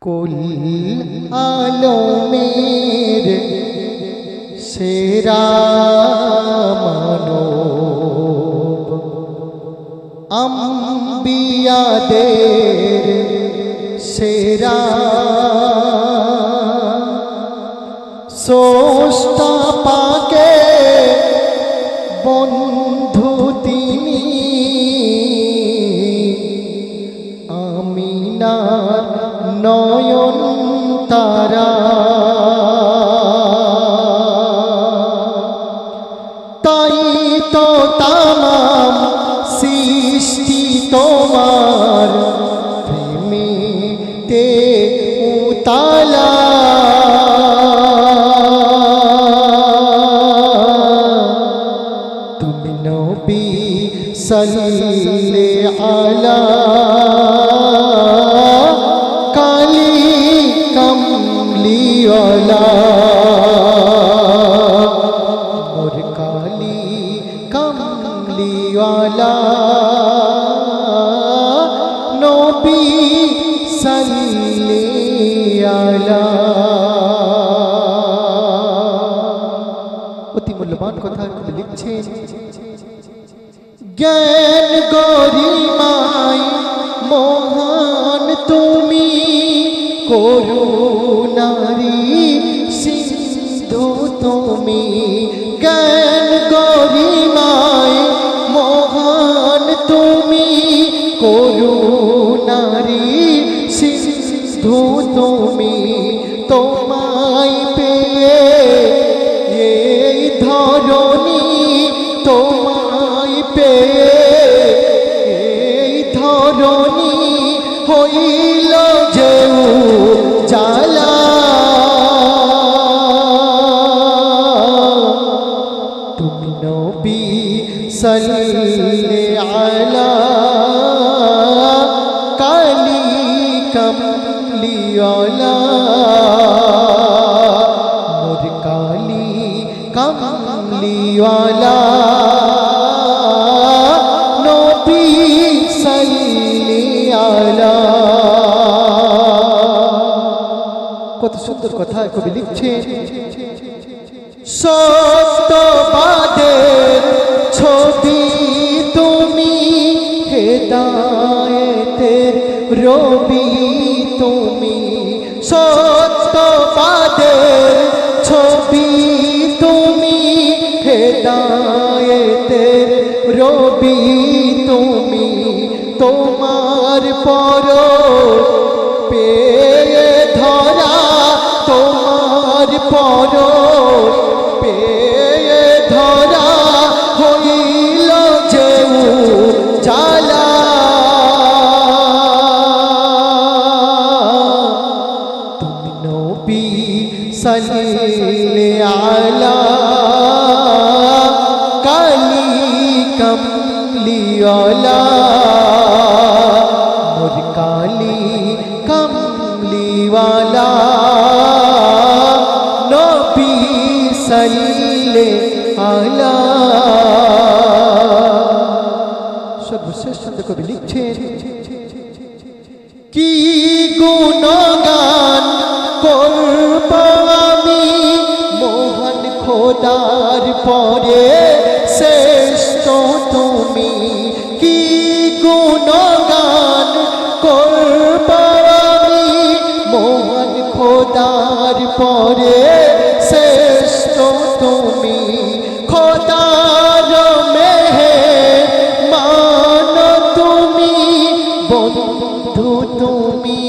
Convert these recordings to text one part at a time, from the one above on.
কুল আলমের সেরা মানব আম্বিয়াদের সেরা স্রষ্টা পাকে বন্ধু তিনি আমিনার নয়ন তারা তাই তো তামাম সৃষ্টি তোমার প্রেমেতে উতালা তুমি নবী সাল্লাল্লাহু আলা কালি কমলিওয়ালা মোর কালি কমলিওয়ালা নবী সাল্লাল্লাহু আলা। অতি মূল্যবান কথা লিখছে, জ্ঞান গরিমায় মহান তুমি, করুণারি সিন্ধু তুমি। জ্ঞান গরিমায় মহান তুমি, করুণারি সিন্ধু তুমি। তোমায় পেয়ে এই ধরণী, তোমায় পেয়ে এই ধরণী হইল যে জালা। তুমি নবী সাল্লাল্লাহু আলা কালি কমলিওয়ালা মোর কালি কমলিওয়ালা নবী সাল্লাল্লাহু আলা। কত সুন্দর কথা কবি লিখছে, সত্যবাদের ছবি তুমি, হেদায়েতের রবি তুমি। সত্যবাদের ছবি তুমি, হেদায়েতের রবি তুমি। তোমার পর পেয়ে ধরা, তোমার পর পেয়ে ধরা হইল যে জালা। তুমি নবী সাল্লাল্লাহু আলা কালি কমলিওয়ালা মোর কালি কমলিওয়ালা নবী সাল্লাল্লাহু আলা। সর্বশেষ ছন্দে কবি লিখছেন, কি গুণগান করব আমি মহান খোদার পরে শ্রেষ্ঠ তুমি। কি গুণগান করব আমি মহান খোদার পরে শ্রেষ্ঠ তুমি। খোদার মেহমান তুমি, বন্ধু তুমি,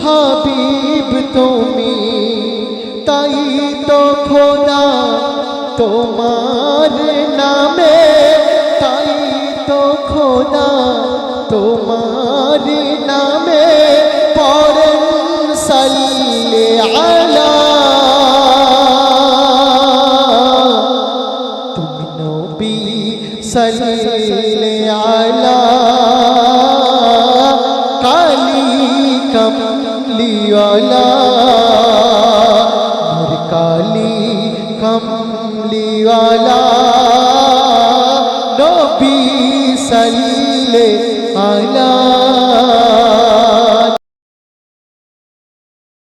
হাবিব তুমি। তাই তো খোদা তোমার নামে, তাই তো খোদা তোমার নামে পড়েন সাল্লাল্লাহু আলা। তুমি নবী সাল্লাল্লাহু আলা কালি কমলিওয়ালা